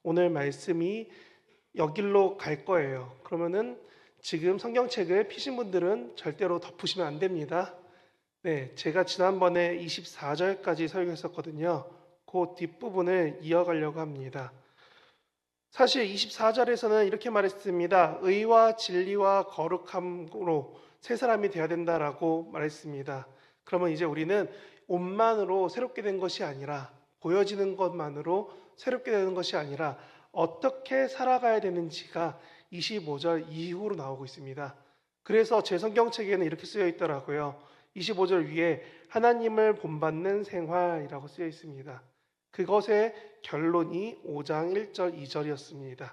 오늘 말씀이 여길로 갈 거예요. 그러면은 지금 성경책을 피신 분들은 절대로 덮으시면 안 됩니다. 네, 제가 지난번에 24절까지 설교했었거든요. 그 뒷부분을 이어가려고 합니다. 사실 24절에서는 이렇게 말했습니다. 의와 진리와 거룩함으로 새 사람이 되어야 된다라고 말했습니다. 그러면 이제 우리는 옷만으로 새롭게 된 것이 아니라, 보여지는 것만으로 새롭게 되는 것이 아니라 어떻게 살아가야 되는지가 25절 이후로 나오고 있습니다. 그래서 제 성경책에는 이렇게 쓰여 있더라고요. 25절 위에 하나님을 본받는 생활이라고 쓰여 있습니다. 그것의 결론이 5장 1절 2절이었습니다.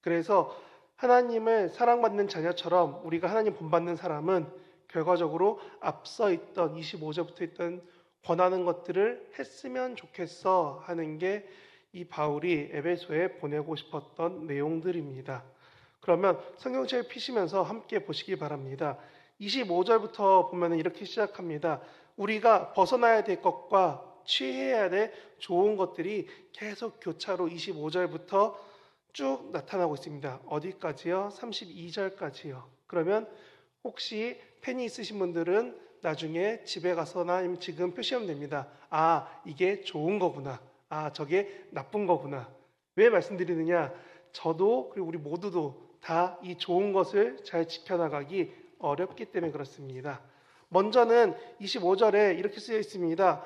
그래서 하나님을 사랑받는 자녀처럼 우리가 하나님 본받는 사람은 결과적으로 앞서 있던 25절부터 있던 권하는 것들을 했으면 좋겠어 하는 게 이 바울이 에베소에 보내고 싶었던 내용들입니다. 그러면 성경책을 피시면서 함께 보시기 바랍니다. 25절부터 보면 이렇게 시작합니다. 우리가 벗어나야 될 것과 취해야 될 좋은 것들이 계속 교차로 25절부터 쭉 나타나고 있습니다. 어디까지요? 32절까지요. 그러면 혹시 펜이 있으신 분들은 나중에 집에 가서나 아니면 지금 표시하면 됩니다. 아, 이게 좋은 거구나. 아, 저게 나쁜 거구나. 왜 말씀드리느냐? 저도 그리고 우리 모두도 다 이 좋은 것을 잘 지켜나가기 어렵기 때문에 그렇습니다. 먼저는 25절에 이렇게 쓰여 있습니다.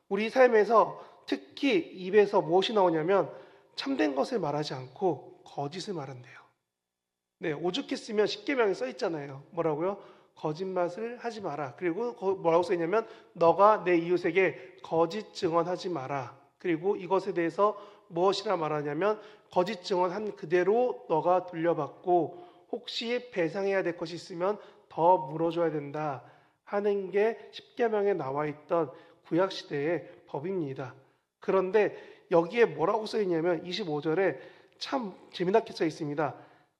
우리 삶에서 특히 입에서 무엇이 나오냐면 참된 것을 말하지 않고 거짓을 말한대요. 네, 오죽했으면 십계명에 써 있잖아요. 뭐라고요? 거짓말을 하지 마라. 그리고 뭐라고 써 있냐면 너가 내 이웃에게 거짓 증언하지 마라. 그리고 이것에 대해서 무엇이라 말하냐면 거짓 증언한 그대로 너가 돌려받고 혹시 배상해야 될 것이 있으면 더 물어줘야 된다 하는 게 십계명에 나와 있던 구약 시대의 법입니다. 그런데 여기에 뭐라고 써 있냐면 25절에 참 재미나게 써 있습니다.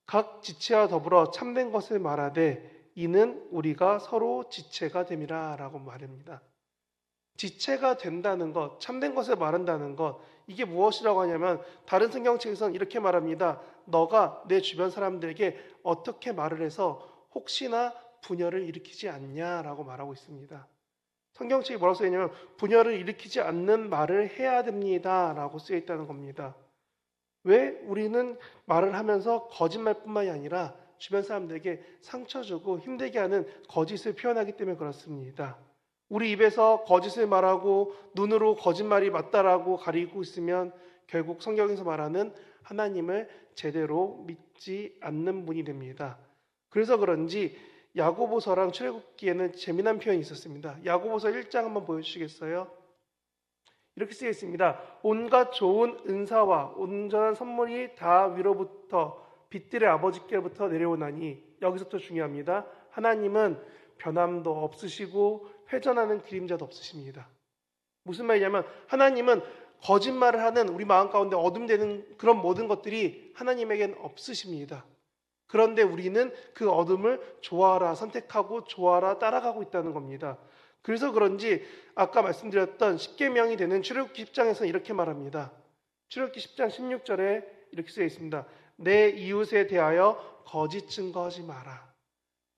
각 지체와 더불어 참된 것을 말하되 이는 우리가 서로 지체가 됨이라 라고 말합니다. 지체가 된다는 것, 참된 것을 말한다는 것, 이게 무엇이라고 하냐면 다른 성경책에서는 이렇게 말합니다. 너가 내 주변 사람들에게 어떻게 말을 해서 혹시나 분열을 일으키지 않냐라고 말하고 있습니다. 성경책이 뭐라고 쓰여 있냐면 분열을 일으키지 않는 말을 해야 됩니다 라고 쓰여 있다는 겁니다. 왜 우리는 말을 하면서 거짓말뿐만이 아니라 주변 사람들에게 상처 주고 힘들게 하는 거짓을 표현하기 때문에 그렇습니다. 우리 입에서 거짓을 말하고 눈으로 거짓말이 맞다라고 가리고 있으면 결국 성경에서 말하는 하나님을 제대로 믿지 않는 분이 됩니다. 그래서 그런지 야고보서랑 출애굽기에는 재미난 표현이 있었습니다. 야고보서 1장 한번 보여주시겠어요? 이렇게 쓰여 있습니다. 온갖 좋은 은사와 온전한 선물이 다 위로부터 빛들의 아버지께로부터 내려오나니 여기서부터 중요합니다. 하나님은 변함도 없으시고 회전하는 그림자도 없으십니다. 무슨 말이냐면 하나님은 거짓말을 하는 우리 마음 가운데 어둠되는 그런 모든 것들이 하나님에겐 없으십니다. 그런데 우리는 그 어둠을 좋아라 선택하고 좋아라 따라가고 있다는 겁니다. 그래서 그런지 아까 말씀드렸던 십계명이 되는 출애굽기 10장에서 이렇게 말합니다. 출애굽기 10장 16절에 이렇게 쓰여 있습니다. 내 이웃에 대하여 거짓 증거하지 마라.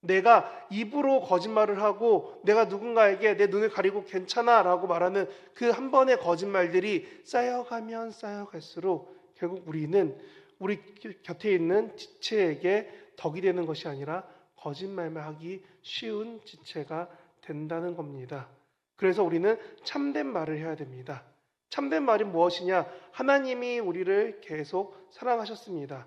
내가 입으로 거짓말을 하고 내가 누군가에게 내 눈을 가리고 괜찮아 라고 말하는 그 한 번의 거짓말들이 쌓여가면 쌓여갈수록 결국 우리는 우리 곁에 있는 지체에게 덕이 되는 것이 아니라 거짓말만 하기 쉬운 지체가 된다는 겁니다. 그래서 우리는 참된 말을 해야 됩니다. 참된 말이 무엇이냐? 하나님이 우리를 계속 사랑하셨습니다.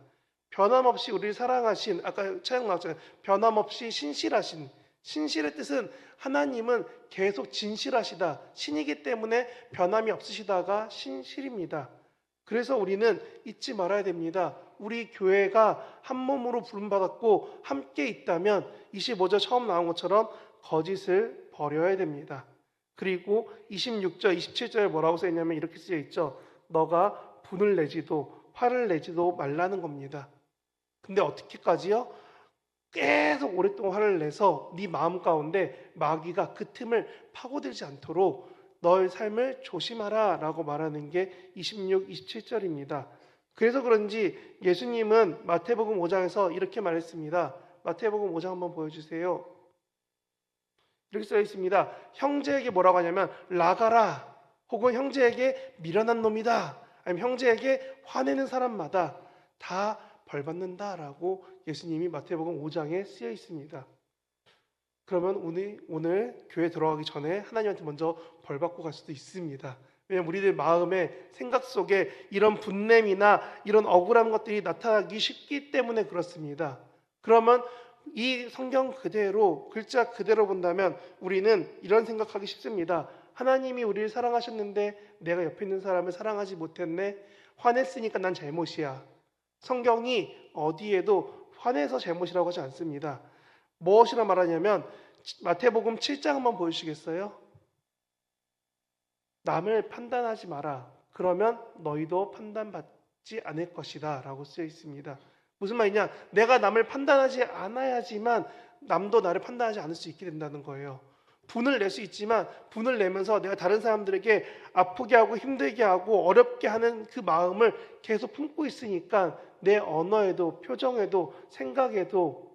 변함없이 우리를 사랑하신, 아까 차영 나왔잖아요. 변함없이 신실하신. 신실의 뜻은 하나님은 계속 진실하시다. 신이기 때문에 변함이 없으시다가 신실입니다. 그래서 우리는 잊지 말아야 됩니다. 우리 교회가 한 몸으로 부름받았고 함께 있다면 25절 처음 나온 것처럼 거짓을 버려야 됩니다. 그리고 26절, 27절에 뭐라고 써있냐면 이렇게 쓰여 있죠. 너가 분을 내지도 화를 내지도 말라는 겁니다. 근데 어떻게까지요? 계속 오랫동안 화를 내서 네 마음 가운데 마귀가 그 틈을 파고들지 않도록 너의 삶을 조심하라 라고 말하는 게 26, 27절입니다. 그래서 그런지 예수님은 마태복음 5장에서 이렇게 말했습니다. 마태복음 5장 한번 보여주세요. 이렇게 써 있습니다. 형제에게 뭐라고 하냐면 나가라, 혹은 형제에게 미련한 놈이다, 아니면 형제에게 화내는 사람마다 다 벌받는다라고 예수님이 마태복음 5장에 쓰여 있습니다. 그러면 오늘 교회 들어가기 전에 하나님한테 먼저 벌받고 갈 수도 있습니다. 왜냐하면 우리들 마음의 생각 속에 이런 분냄이나 이런 억울한 것들이 나타나기 쉽기 때문에 그렇습니다. 그러면 이 성경 그대로, 글자 그대로 본다면 우리는 이런 생각하기 쉽습니다. 하나님이 우리를 사랑하셨는데 내가 옆에 있는 사람을 사랑하지 못했네. 화냈으니까 난 잘못이야. 성경이 어디에도 화내서 잘못이라고 하지 않습니다. 무엇이라 말하냐면 마태복음 7장 한번 보여주시겠어요? 남을 판단하지 마라. 그러면 너희도 판단받지 않을 것이다 라고 쓰여 있습니다. 무슨 말이냐? 내가 남을 판단하지 않아야지만 남도 나를 판단하지 않을 수 있게 된다는 거예요. 분을 낼 수 있지만 분을 내면서 내가 다른 사람들에게 아프게 하고 힘들게 하고 어렵게 하는 그 마음을 계속 품고 있으니까 내 언어에도 표정에도 생각에도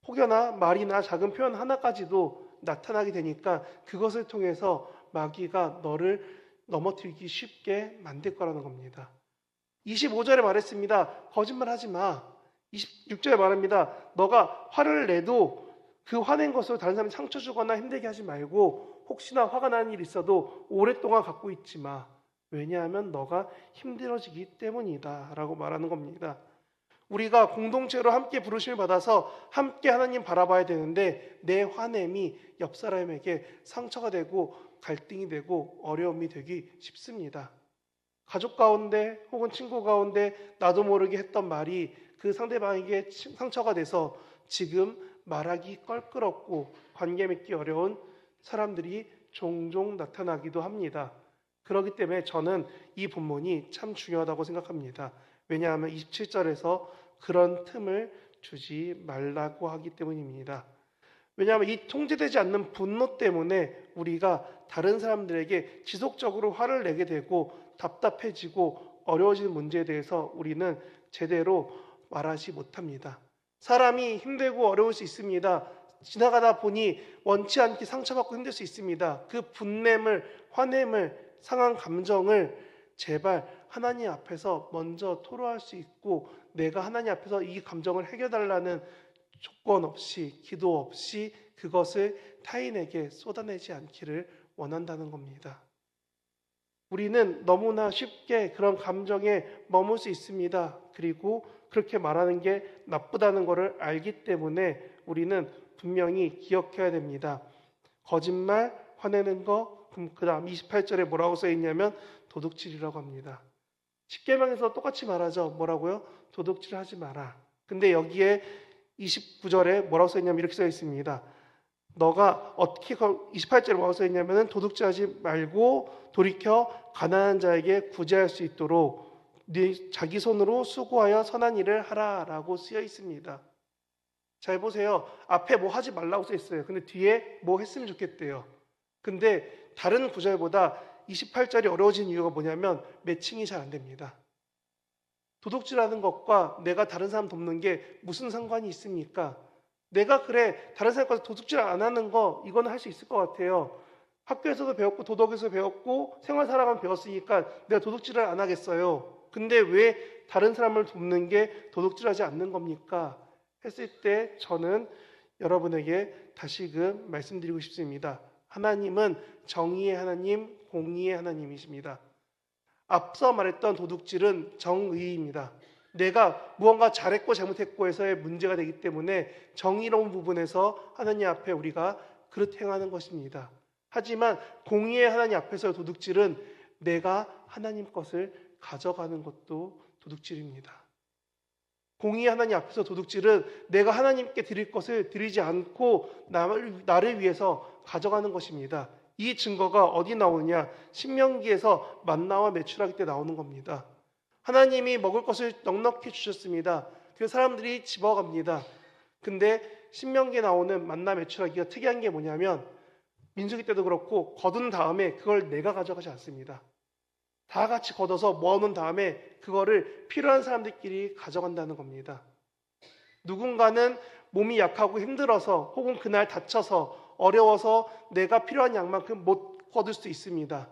혹여나 말이나 작은 표현 하나까지도 나타나게 되니까 그것을 통해서 마귀가 너를 넘어뜨리기 쉽게 만들 거라는 겁니다. 25절에 말했습니다. 거짓말하지 마. 26절에 말합니다. 너가 화를 내도 그 화낸 것으로 다른 사람이 상처 주거나 힘들게 하지 말고 혹시나 화가 나는 일이 있어도 오랫동안 갖고 있지 마. 왜냐하면 너가 힘들어지기 때문이다 라고 말하는 겁니다. 우리가 공동체로 함께 부르심을 받아서 함께 하나님 바라봐야 되는데 내 화냄이 옆 사람에게 상처가 되고 갈등이 되고 어려움이 되기 쉽습니다. 가족 가운데 혹은 친구 가운데 나도 모르게 했던 말이 그 상대방에게 상처가 돼서 지금 말하기 껄끄럽고 관계 맺기 어려운 사람들이 종종 나타나기도 합니다. 그렇기 때문에 저는 이 본문이 참 중요하다고 생각합니다. 왜냐하면 27절에서 그런 틈을 주지 말라고 하기 때문입니다. 왜냐하면 이 통제되지 않는 분노 때문에 우리가 다른 사람들에게 지속적으로 화를 내게 되고 답답해지고 어려워지는 문제에 대해서 우리는 제대로 말하지 못합니다. 사람이 힘들고 어려울 수 있습니다. 지나가다 보니 원치 않게 상처받고 힘들 수 있습니다. 그 분냄을, 화냄을, 상한 감정을 제발 하나님 앞에서 먼저 토로할 수 있고 내가 하나님 앞에서 이 감정을 해결달라는 조건 없이, 기도 없이 그것을 타인에게 쏟아내지 않기를 원한다는 겁니다. 우리는 너무나 쉽게 그런 감정에 머물 수 있습니다. 그리고 그렇게 말하는 게 나쁘다는 것을 알기 때문에 우리는 분명히 기억해야 됩니다. 거짓말, 화내는 거, 그 다음 28절에 뭐라고 써있냐면 도둑질이라고 합니다. 십계명에서 똑같이 말하죠. 뭐라고요? 도둑질하지 마라. 근데 여기에 29절에 뭐라고 써있냐면 이렇게 써있습니다. 너가 어떻게 28절에 뭐라고 써있냐면 도둑질하지 말고 돌이켜 가난한 자에게 구제할 수 있도록 네 자기 손으로 수고하여 선한 일을 하라라고 쓰여 있습니다. 잘 보세요. 앞에 뭐 하지 말라고 써 있어요. 근데 뒤에 뭐 했으면 좋겠대요. 근데 다른 구절보다 28절이 어려워진 이유가 뭐냐면 매칭이 잘 안 됩니다. 도둑질하는 것과 내가 다른 사람 돕는 게 무슨 상관이 있습니까? 내가 그래 다른 사람 가서 도둑질 안 하는 거 이거는 할 수 있을 것 같아요. 학교에서도 배웠고 도덕에서 배웠고 생활 살아가면 배웠으니까 내가 도둑질을 안 하겠어요. 근데 왜 다른 사람을 돕는 게 도둑질하지 않는 겁니까? 했을 때 저는 여러분에게 다시금 말씀드리고 싶습니다. 하나님은 정의의 하나님, 공의의 하나님이십니다. 앞서 말했던 도둑질은 정의입니다. 내가 무언가 잘했고 잘못했고 해서의 문제가 되기 때문에 정의로운 부분에서 하나님 앞에 우리가 그릇 행하는 것입니다. 하지만 공의의 하나님 앞에서 도둑질은 내가 하나님 것을 가져가는 것도 도둑질입니다. 공의의 하나님 앞에서 도둑질은 내가 하나님께 드릴 것을 드리지 않고 나를 위해서 가져가는 것입니다. 이 증거가 어디 나오느냐? 신명기에서 만나와 메추라기 때 나오는 겁니다. 하나님이 먹을 것을 넉넉히 주셨습니다. 그래서 사람들이 집어갑니다. 근데 신명기에 나오는 만나 메추라기가 특이한 게 뭐냐면 민수기 때도 그렇고 거둔 다음에 그걸 내가 가져가지 않습니다. 다 같이 걷어서 모아놓은 다음에 그거를 필요한 사람들끼리 가져간다는 겁니다. 누군가는 몸이 약하고 힘들어서 혹은 그날 다쳐서 어려워서 내가 필요한 양만큼 못 거둘 수 있습니다.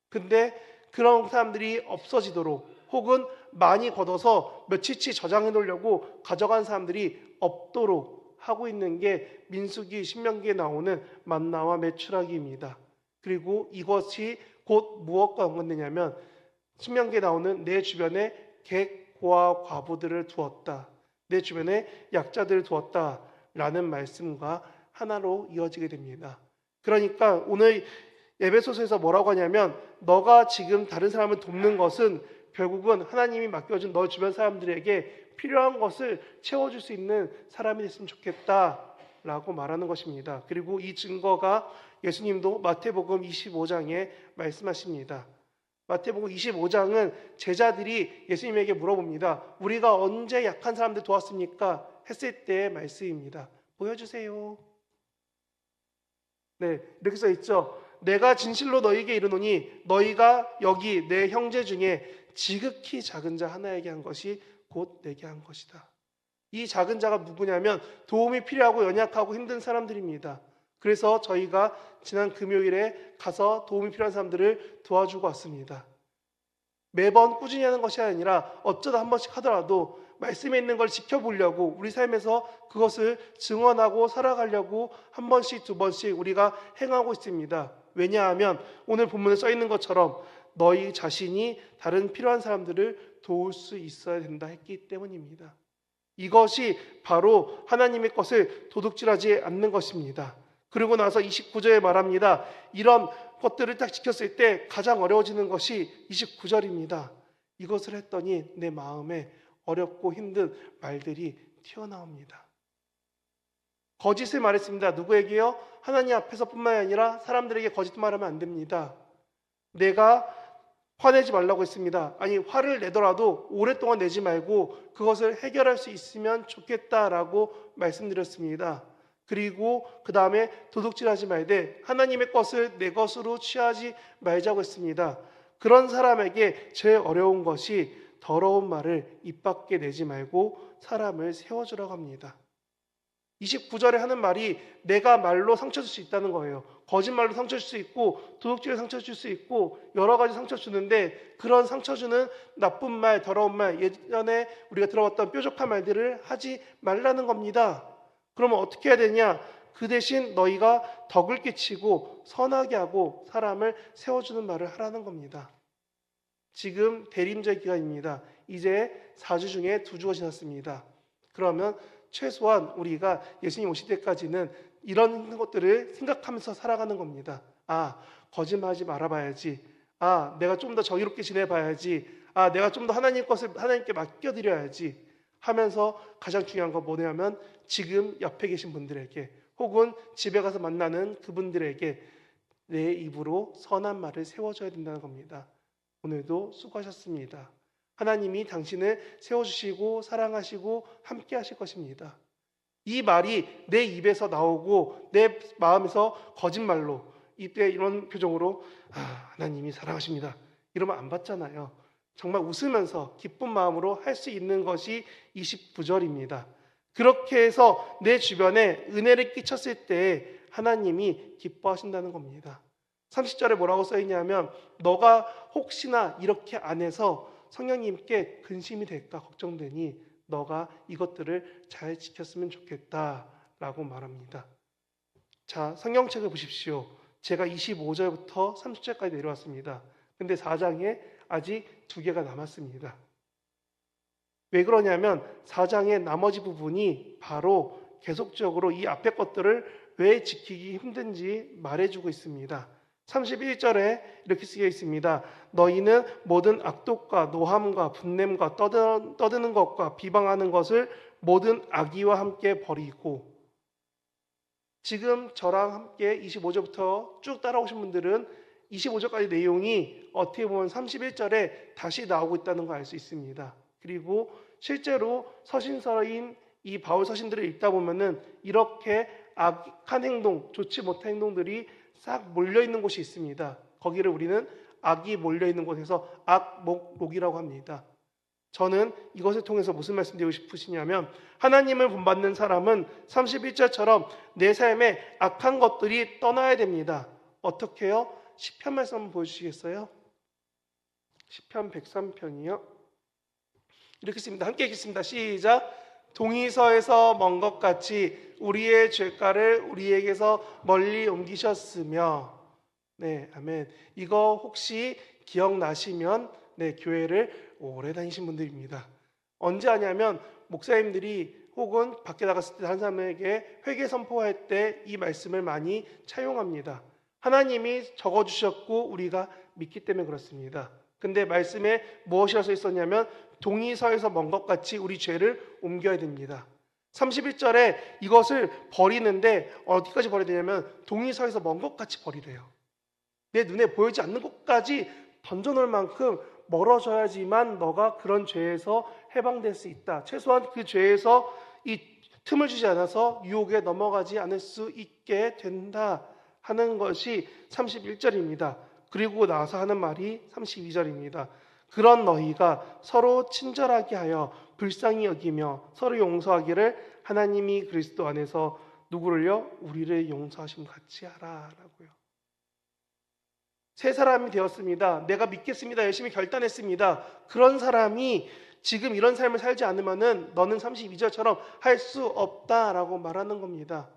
근데 그런 사람들이 없어지도록 혹은 많이 걷어서 며칠치 저장해 놓으려고 가져간 사람들이 없도록 하고 있는 게 민수기 신명기에 나오는 만나와 메추라기입니다. 그리고 이것이 곧 무엇과 연관되냐면 신명기에 나오는 내 주변에 객, 고아, 과부들을 두었다. 내 주변에 약자들을 두었다. 라는 말씀과 하나로 이어지게 됩니다. 그러니까 오늘 에베소서에서 뭐라고 하냐면 너가 지금 다른 사람을 돕는 것은 결국은 하나님이 맡겨준 너 주변 사람들에게 필요한 것을 채워줄 수 있는 사람이 됐으면 좋겠다라고 말하는 것입니다. 그리고 이 증거가 예수님도 마태복음 25장에 말씀하십니다. 마태복음 25장은 제자들이 예수님에게 물어봅니다. 우리가 언제 약한 사람들 도왔습니까? 했을 때의 말씀입니다. 보여주세요. 네, 이렇게 써 있죠. 내가 진실로 너희에게 이르노니 너희가 여기 내 형제 중에 지극히 작은 자 하나에게 한 것이 곧 내게 한 것이다. 이 작은 자가 누구냐면 도움이 필요하고 연약하고 힘든 사람들입니다. 그래서 저희가 지난 금요일에 가서 도움이 필요한 사람들을 도와주고 왔습니다. 매번 꾸준히 하는 것이 아니라 어쩌다 한 번씩 하더라도 말씀에 있는 걸 지켜보려고 우리 삶에서 그것을 증언하고 살아가려고 한 번씩 두 번씩 우리가 행하고 있습니다. 왜냐하면 오늘 본문에 써 있는 것처럼 너희 자신이 다른 필요한 사람들을 도울 수 있어야 된다 했기 때문입니다. 이것이 바로 하나님의 것을 도둑질하지 않는 것입니다. 그리고 나서 29절에 말합니다. 이런 것들을 딱 지켰을 때 가장 어려워지는 것이 29절입니다. 이것을 했더니 내 마음에 어렵고 힘든 말들이 튀어나옵니다. 거짓을 말했습니다. 누구에게요? 하나님 앞에서뿐만 아니라 사람들에게 거짓말하면 안 됩니다. 내가 화내지 말라고 했습니다. 아니 화를 내더라도 오랫동안 내지 말고 그것을 해결할 수 있으면 좋겠다라고 말씀드렸습니다. 그리고 그 다음에 도둑질하지 말되 하나님의 것을 내 것으로 취하지 말자고 했습니다. 그런 사람에게 제일 어려운 것이 더러운 말을 입 밖에 내지 말고 사람을 세워주라고 합니다. 29절에 하는 말이 내가 말로 상처 줄 수 있다는 거예요. 거짓말로 상처 줄 수 있고 도둑질로 상처 줄 수 있고 여러 가지 상처 주는데 그런 상처 주는 나쁜 말, 더러운 말, 예전에 우리가 들어봤던 뾰족한 말들을 하지 말라는 겁니다. 그러면 어떻게 해야 되냐? 그 대신 너희가 덕을 끼치고 선하게 하고 사람을 세워주는 말을 하라는 겁니다. 지금 대림절 기간입니다. 이제 4주 중에 2주가 지났습니다. 그러면 최소한 우리가 예수님 오실 때까지는 이런 것들을 생각하면서 살아가는 겁니다. 아, 거짓말하지 말아봐야지. 아, 내가 좀 더 정의롭게 지내봐야지. 아, 내가 좀 더 하나님 것을 하나님께 맡겨드려야지 하면서 가장 중요한 건 뭐냐면 지금 옆에 계신 분들에게 혹은 집에 가서 만나는 그분들에게 내 입으로 선한 말을 세워줘야 된다는 겁니다. 오늘도 수고하셨습니다. 하나님이 당신을 세워주시고 사랑하시고 함께 하실 것입니다. 이 말이 내 입에서 나오고 내 마음에서 거짓말로 이때 이런 표정으로 하나님이 사랑하십니다. 이러면 안 받잖아요. 정말 웃으면서 기쁜 마음으로 할 수 있는 것이 29절입니다. 그렇게 해서 내 주변에 은혜를 끼쳤을 때 하나님이 기뻐하신다는 겁니다. 30절에 뭐라고 써있냐면 너가 혹시나 이렇게 안 해서 성령님께 근심이 될까 걱정되니 너가 이것들을 잘 지켰으면 좋겠다라고 말합니다. 자, 성경책을 보십시오. 제가 25절부터 30절까지 내려왔습니다. 근데 4장에 아직 2개가 남았습니다. 왜 그러냐면 4장의 나머지 부분이 바로 계속적으로 이 앞에 것들을 왜 지키기 힘든지 말해주고 있습니다. 31절에 이렇게 쓰여 있습니다. 너희는 모든 악독과 노함과 분냄과 떠드는 것과 비방하는 것을 모든 악의와 함께 버리고 지금 저랑 함께 25절부터 쭉 따라오신 분들은 25절까지 내용이 어떻게 보면 31절에 다시 나오고 있다는 걸 알 수 있습니다. 그리고 실제로 서신서인 이 바울 서신들을 읽다 보면은 이렇게 악한 행동, 좋지 못한 행동들이 싹 몰려있는 곳이 있습니다. 거기를 우리는 악이 몰려있는 곳에서 악목록이라고 합니다. 저는 이것을 통해서 무슨 말씀드리고 싶으시냐면 하나님을 본받는 사람은 31절처럼 내 삶에 악한 것들이 떠나야 됩니다. 어떻게요? 시편 말씀 한번 보여주시겠어요? 시편 103편이요. 이렇게 씁니다. 함께 읽겠습니다. 시작. 동이서에서 먼 것 같이 우리의 죄가를 우리에게서 멀리 옮기셨으며. 네, 아멘. 이거 혹시 기억나시면 교회를 오래 다니신 분들입니다. 언제 하냐면 목사님들이 혹은 밖에 나갔을 때 다른 사람에게 회개 선포할 때 이 말씀을 많이 차용합니다. 하나님이 적어주셨고 우리가 믿기 때문에 그렇습니다. 근데 말씀에 무엇이라 써 있었냐면 동이서에서 먼 것 같이 우리 죄를 옮겨야 됩니다. 31절에 이것을 버리는데 어디까지 버려야 되냐면 동이서에서 먼 것 같이 버리래요. 내 눈에 보이지 않는 곳까지 던져놓을 만큼 멀어져야지만 너가 그런 죄에서 해방될 수 있다. 최소한 그 죄에서 이 틈을 주지 않아서 유혹에 넘어가지 않을 수 있게 된다 하는 것이 31절입니다. 그리고 나서 하는 말이 32절입니다. 그런 너희가 서로 친절하게 하여 불쌍히 여기며 서로 용서하기를 하나님이 그리스도 안에서 누구를요? 우리를 용서하심 같이 하라라고요. 새 사람이 되었습니다. 내가 믿겠습니다. 열심히 결단했습니다. 그런 사람이 지금 이런 삶을 살지 않으면은 너는 32절처럼 할 수 없다라고 말하는 겁니다.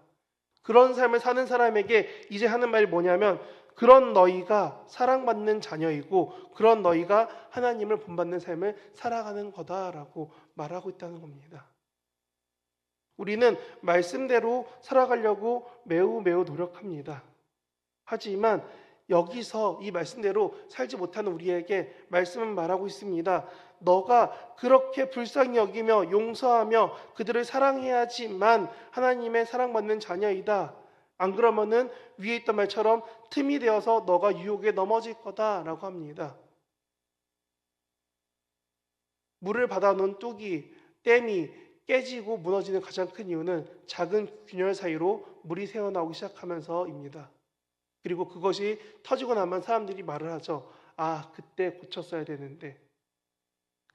그런 삶을 사는 사람에게 이제 하는 말이 뭐냐면 그런 너희가 사랑받는 자녀이고 그런 너희가 하나님을 본받는 삶을 살아가는 거다라고 말하고 있다는 겁니다. 우리는 말씀대로 살아가려고 매우 노력합니다. 하지만 여기서 이 말씀대로 살지 못하는 우리에게 말씀은 말하고 있습니다. 너가 그렇게 불쌍히 여기며 용서하며 그들을 사랑해야지만 하나님의 사랑받는 자녀이다. 안 그러면은 위에 있던 말처럼 틈이 되어서 너가 유혹에 넘어질 거다라고 합니다. 물을 받아놓은 뚝이 댐이 깨지고 무너지는 가장 큰 이유는 작은 균열 사이로 물이 새어나오기 시작하면서입니다. 그리고 그것이 터지고 나면 사람들이 말을 하죠. 아, 그때 고쳤어야 되는데.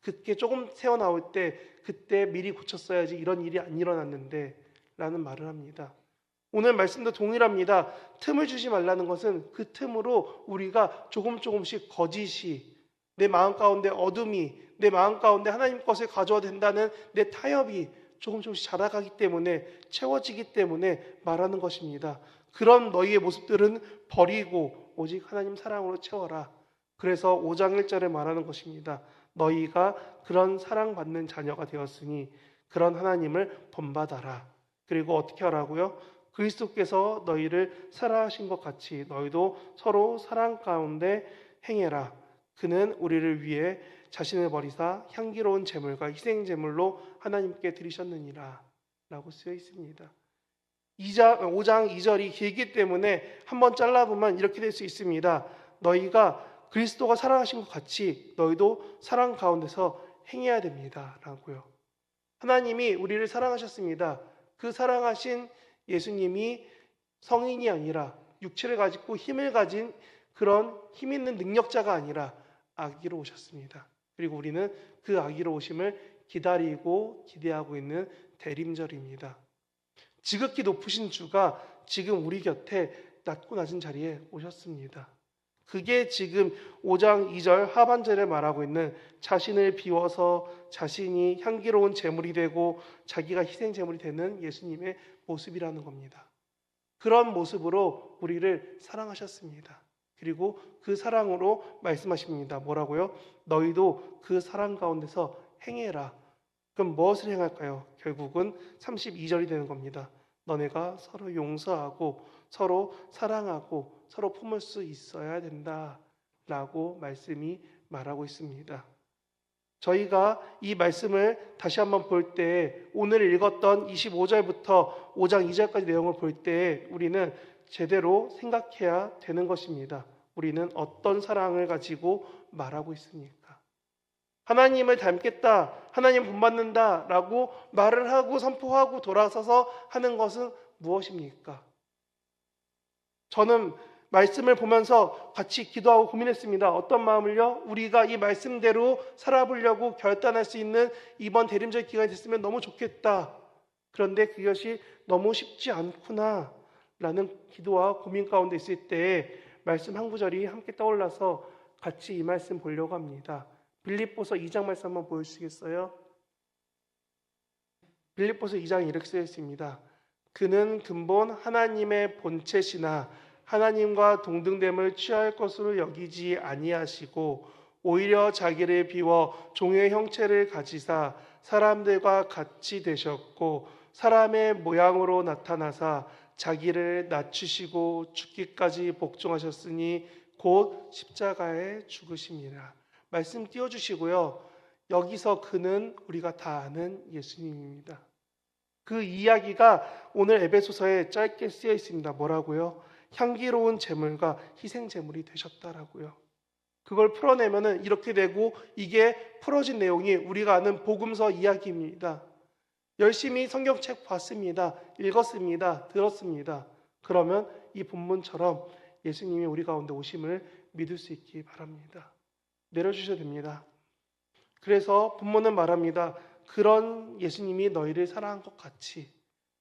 그게 조금 새어나올 때 그때 미리 고쳤어야지 이런 일이 안 일어났는데 라는 말을 합니다. 오늘 말씀도 동일합니다. 틈을 주지 말라는 것은 그 틈으로 우리가 조금씩 거짓이 내 마음 가운데 어둠이 내 마음 가운데 하나님 것을 가져야 된다는 내 타협이 조금씩 자라가기 때문에 채워지기 때문에 말하는 것입니다. 그런 너희의 모습들은 버리고 오직 하나님 사랑으로 채워라. 그래서 5장 1절에 말하는 것입니다. 너희가 그런 사랑받는 자녀가 되었으니 그런 하나님을 본받아라. 그리고 어떻게 하라고요? 그리스도께서 너희를 사랑하신 것 같이 너희도 서로 사랑 가운데 행해라. 그는 우리를 위해 자신을 버리사 향기로운 제물과 희생 제물로 하나님께 드리셨느니라 라고 쓰여 있습니다. 5장 2절이 길기 때문에 한번 잘라보면 이렇게 될 수 있습니다. 너희가 그리스도가 사랑하신 것 같이 너희도 사랑 가운데서 행해야 됩니다 라고요. 하나님이 우리를 사랑하셨습니다. 그 사랑하신 예수님이 성인이 아니라 육체를 가지고 힘을 가진 그런 힘 있는 능력자가 아니라 아기로 오셨습니다. 그리고 우리는 그 아기로 오심을 기다리고 기대하고 있는 대림절입니다. 지극히 높으신 주가 지금 우리 곁에 낮고 낮은 자리에 오셨습니다. 그게 지금 5장 2절 하반절에 말하고 있는 자신을 비워서 자신이 향기로운 제물이 되고 자기가 희생 제물이 되는 예수님의 모습이라는 겁니다. 그런 모습으로 우리를 사랑하셨습니다. 그리고 그 사랑으로 말씀하십니다. 뭐라고요? 너희도 그 사랑 가운데서 행해라. 그럼 무엇을 행할까요? 결국은 32절이 되는 겁니다. 너네가 서로 용서하고 서로 사랑하고 서로 품을 수 있어야 된다 라고 말씀이 말하고 있습니다. 저희가 이 말씀을 다시 한번 볼 때 오늘 읽었던 25절부터 5장 2절까지 내용을 볼 때 우리는 제대로 생각해야 되는 것입니다. 우리는 어떤 사랑을 가지고 말하고 있습니까? 하나님을 닮겠다, 하나님 본받는다 라고 말을 하고 선포하고 돌아서서 하는 것은 무엇입니까? 저는 말씀을 보면서 같이 기도하고 고민했습니다. 어떤 마음을요? 우리가 이 말씀대로 살아보려고 결단할 수 있는 이번 대림절 기간이 됐으면 너무 좋겠다. 그런데 그것이 너무 쉽지 않구나 라는 기도와 고민 가운데 있을 때 말씀 한 구절이 함께 떠올라서 같이 이 말씀 보려고 합니다. 빌립보서 2장 말씀 한번 보여주시겠어요? 빌립보서 2장 이렇게 쓰여 있습니다. 그는 근본 하나님의 본체시나 하나님과 동등됨을 취할 것으로 여기지 아니하시고 오히려 자기를 비워 종의 형체를 가지사 사람들과 같이 되셨고 사람의 모양으로 나타나사 자기를 낮추시고 죽기까지 복종하셨으니 곧 십자가에 죽으심이라. 말씀 띄워주시고요. 여기서 그는 우리가 다 아는 예수님입니다. 그 이야기가 오늘 에베소서에 짧게 쓰여 있습니다. 뭐라고요? 향기로운 제물과 희생 제물이 되셨다라고요. 그걸 풀어내면은 이렇게 되고 이게 풀어진 내용이 우리가 아는 복음서 이야기입니다. 열심히 성경책 봤습니다. 읽었습니다. 들었습니다. 그러면 이 본문처럼 예수님이 우리 가운데 오심을 믿을 수 있기 바랍니다. 내려주셔도 됩니다. 그래서 본문은 말합니다. 그런 예수님이 너희를 사랑한 것 같이,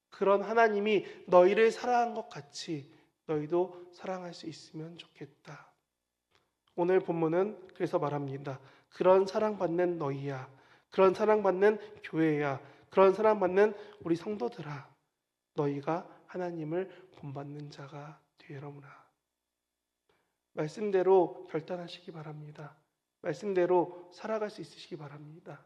그런 하나님이 너희를 사랑한 것 같이 너희도 사랑할 수 있으면 좋겠다. 오늘 본문은 그래서 말합니다. 그런 사랑받는 너희야, 그런 사랑받는 교회야, 그런 사랑받는 우리 성도들아, 너희가 하나님을 본받는 자가 되려무라. 말씀대로 결단하시기 바랍니다. 말씀대로 살아갈 수 있으시기 바랍니다.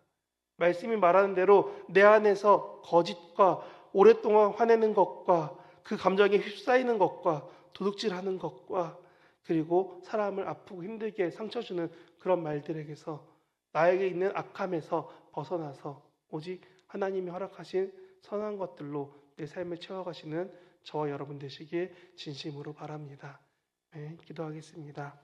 말씀이 말하는 대로 내 안에서 거짓과 오랫동안 화내는 것과 그 감정에 휩싸이는 것과 도둑질하는 것과 그리고 사람을 아프고 힘들게 상처 주는 그런 말들에게서 나에게 있는 악함에서 벗어나서 오직 하나님이 허락하신 선한 것들로 내 삶을 채워가시는 저와 여러분 되시길 진심으로 바랍니다. 네, 기도하겠습니다.